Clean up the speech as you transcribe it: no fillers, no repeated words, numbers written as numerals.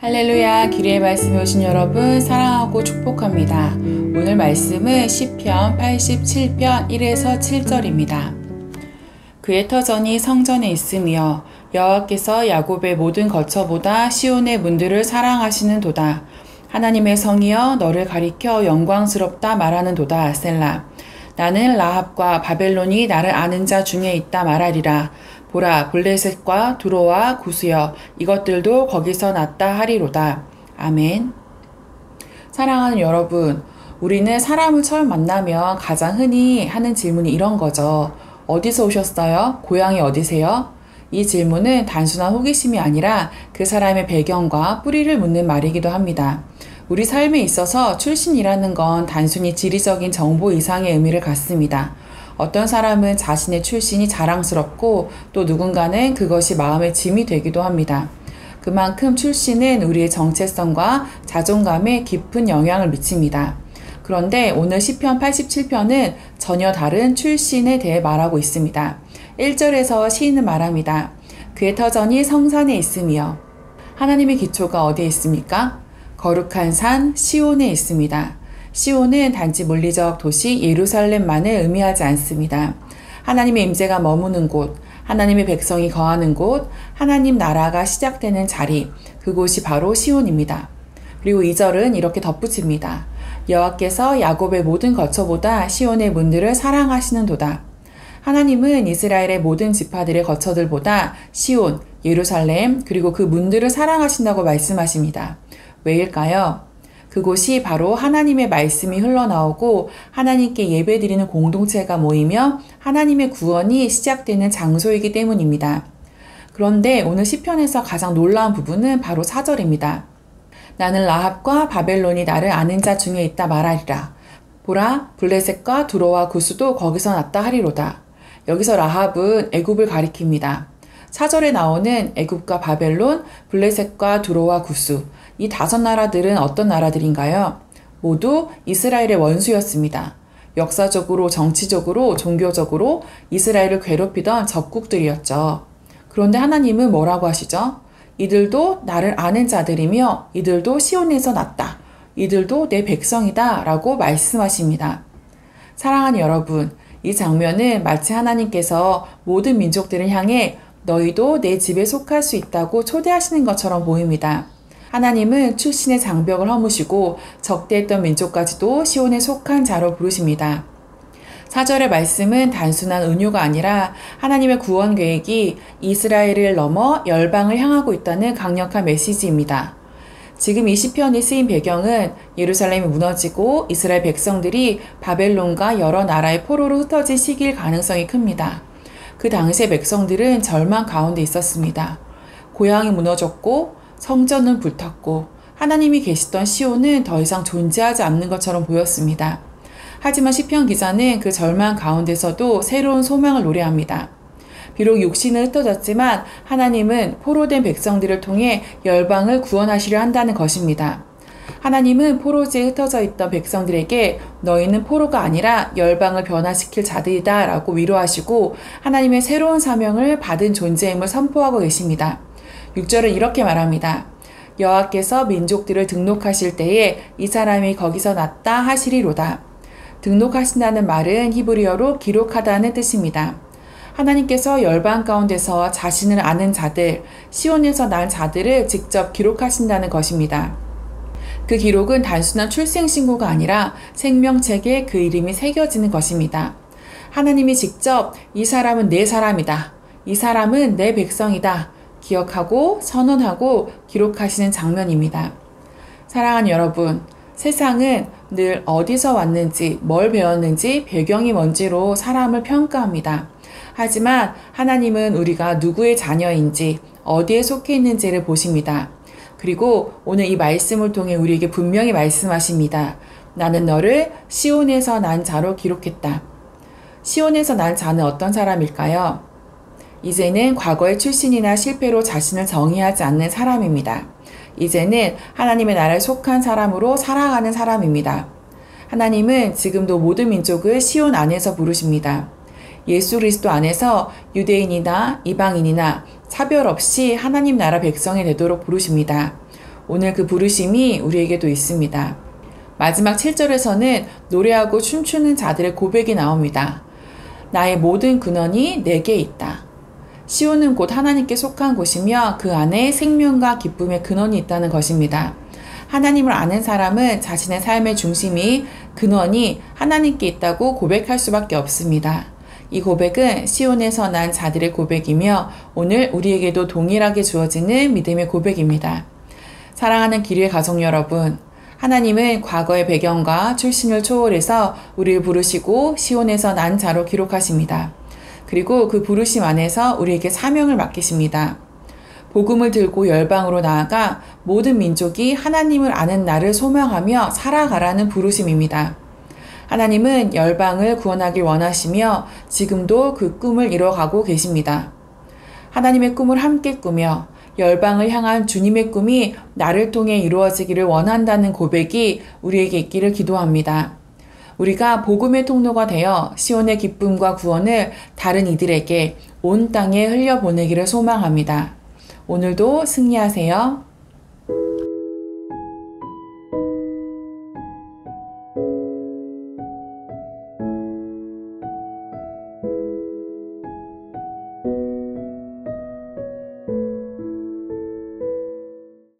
할렐루야, 기리의 말씀에 오신 여러분 사랑하고 축복합니다. 오늘 말씀은 시편 87편 1에서 7절입니다. 그의 터전이 성전에 있으며 여호와께서 야곱의 모든 거처보다 시온의 문들을 사랑하시는 도다. 하나님의 성이여 너를 가리켜 영광스럽다 말하는 도다. 셀라. 나는 라합과 바벨론이 나를 아는 자 중에 있다 말하리라. 보라, 블레셋과 두로와 구스여 이것들도 거기서 났다 하리로다. 아멘. 사랑하는 여러분, 우리는 사람을 처음 만나면 가장 흔히 하는 질문이 이런 거죠. 어디서 오셨어요? 고향이 어디세요? 이 질문은 단순한 호기심이 아니라 그 사람의 배경과 뿌리를 묻는 말이기도 합니다. 우리 삶에 있어서 출신이라는 건 단순히 지리적인 정보 이상의 의미를 갖습니다. 어떤 사람은 자신의 출신이 자랑스럽고 또 누군가는 그것이 마음의 짐이 되기도 합니다. 그만큼 출신은 우리의 정체성과 자존감에 깊은 영향을 미칩니다. 그런데 오늘 시편 87편은 전혀 다른 출신에 대해 말하고 있습니다. 1절에서 시인은 말합니다. 그의 터전이 성산에 있으며. 하나님의 기초가 어디에 있습니까? 거룩한 산 시온에 있습니다. 시온은 단지 물리적 도시 예루살렘만을 의미하지 않습니다. 하나님의 임재가 머무는 곳, 하나님의 백성이 거하는 곳, 하나님 나라가 시작되는 자리, 그곳이 바로 시온입니다. 그리고 2절은 이렇게 덧붙입니다. 여호와께서 야곱의 모든 거처보다 시온의 문들을 사랑하시는 도다. 하나님은 이스라엘의 모든 지파들의 거처들보다 시온, 예루살렘, 그리고 그 문들을 사랑하신다고 말씀하십니다. 왜일까요? 그곳이 바로 하나님의 말씀이 흘러나오고 하나님께 예배드리는 공동체가 모이며 하나님의 구원이 시작되는 장소이기 때문입니다. 그런데 오늘 시편에서 가장 놀라운 부분은 바로 4절입니다. 나는 라합과 바벨론이 나를 아는 자 중에 있다 말하리라. 보라, 블레셋과 두로와 구스도 거기서 났다 하리로다. 여기서 라합은 애굽을 가리킵니다. 4절에 나오는 애굽과 바벨론, 블레셋과 두로와 구스, 이 5나라들은 어떤 나라들인가요? 모두 이스라엘의 원수였습니다. 역사적으로, 정치적으로, 종교적으로 이스라엘을 괴롭히던 적국들이었죠. 그런데 하나님은 뭐라고 하시죠? 이들도 나를 아는 자들이며 이들도 시온에서 났다. 이들도 내 백성이다 라고 말씀하십니다. 사랑하는 여러분, 이 장면은 마치 하나님께서 모든 민족들을 향해 너희도 내 집에 속할 수 있다고 초대하시는 것처럼 보입니다. 하나님은 출신의 장벽을 허무시고 적대했던 민족까지도 시온에 속한 자로 부르십니다. 4절의 말씀은 단순한 은유가 아니라 하나님의 구원 계획이 이스라엘을 넘어 열방을 향하고 있다는 강력한 메시지입니다. 지금 이 시편이 쓰인 배경은 예루살렘이 무너지고 이스라엘 백성들이 바벨론과 여러 나라의 포로로 흩어진 시기일 가능성이 큽니다. 그 당시의 백성들은 절망 가운데 있었습니다. 고향이 무너졌고 성전은 불탔고 하나님이 계시던 시온은 더 이상 존재하지 않는 것처럼 보였습니다. 하지만 시편 기자는 그 절망 가운데서도 새로운 소망을 노래합니다. 비록 육신은 흩어졌지만 하나님은 포로된 백성들을 통해 열방을 구원하시려 한다는 것입니다. 하나님은 포로지에 흩어져 있던 백성들에게 너희는 포로가 아니라 열방을 변화시킬 자들이다 라고 위로하시고 하나님의 새로운 사명을 받은 존재임을 선포하고 계십니다. 6절은 이렇게 말합니다. 여호와께서 민족들을 등록하실 때에 이 사람이 거기서 났다 하시리로다. 등록하신다는 말은 히브리어로 기록하다는 뜻입니다. 하나님께서 열방 가운데서 자신을 아는 자들, 시온에서 난 자들을 직접 기록하신다는 것입니다. 그 기록은 단순한 출생신고가 아니라 생명책에 그 이름이 새겨지는 것입니다. 하나님이 직접 이 사람은 내 사람이다. 이 사람은 내 백성이다. 기억하고 선언하고 기록하시는 장면입니다. 사랑하는 여러분, 세상은 늘 어디서 왔는지, 뭘 배웠는지, 배경이 뭔지로 사람을 평가합니다. 하지만 하나님은 우리가 누구의 자녀인지, 어디에 속해 있는지를 보십니다. 그리고 오늘 이 말씀을 통해 우리에게 분명히 말씀하십니다. 나는 너를 시온에서 난 자로 기록했다. 시온에서 난 자는 어떤 사람일까요? 이제는 과거의 출신이나 실패로 자신을 정의하지 않는 사람입니다. 이제는 하나님의 나라에 속한 사람으로 살아가는 사람입니다. 하나님은 지금도 모든 민족을 시온 안에서 부르십니다. 예수 그리스도 안에서 유대인이나 이방인이나 차별 없이 하나님 나라 백성이 되도록 부르십니다. 오늘 그 부르심이 우리에게도 있습니다. 마지막 7절에서는 노래하고 춤추는 자들의 고백이 나옵니다. 나의 모든 근원이 내게 있다. 시온은 곧 하나님께 속한 곳이며 그 안에 생명과 기쁨의 근원이 있다는 것입니다. 하나님을 아는 사람은 자신의 삶의 중심이 근원이 하나님께 있다고 고백할 수밖에 없습니다. 이 고백은 시온에서 난 자들의 고백이며 오늘 우리에게도 동일하게 주어지는 믿음의 고백입니다. 사랑하는 기리의 가족 여러분, 하나님은 과거의 배경과 출신을 초월해서 우리를 부르시고 시온에서 난 자로 기록하십니다. 그리고 그 부르심 안에서 우리에게 사명을 맡기십니다. 복음을 들고 열방으로 나아가 모든 민족이 하나님을 아는 날을 소명하며 살아가라는 부르심입니다. 하나님은 열방을 구원하길 원하시며 지금도 그 꿈을 이뤄가고 계십니다. 하나님의 꿈을 함께 꾸며 열방을 향한 주님의 꿈이 나를 통해 이루어지기를 원한다는 고백이 우리에게 있기를 기도합니다. 우리가 복음의 통로가 되어 시온의 기쁨과 구원을 다른 이들에게 온 땅에 흘려보내기를 소망합니다. 오늘도 승리하세요.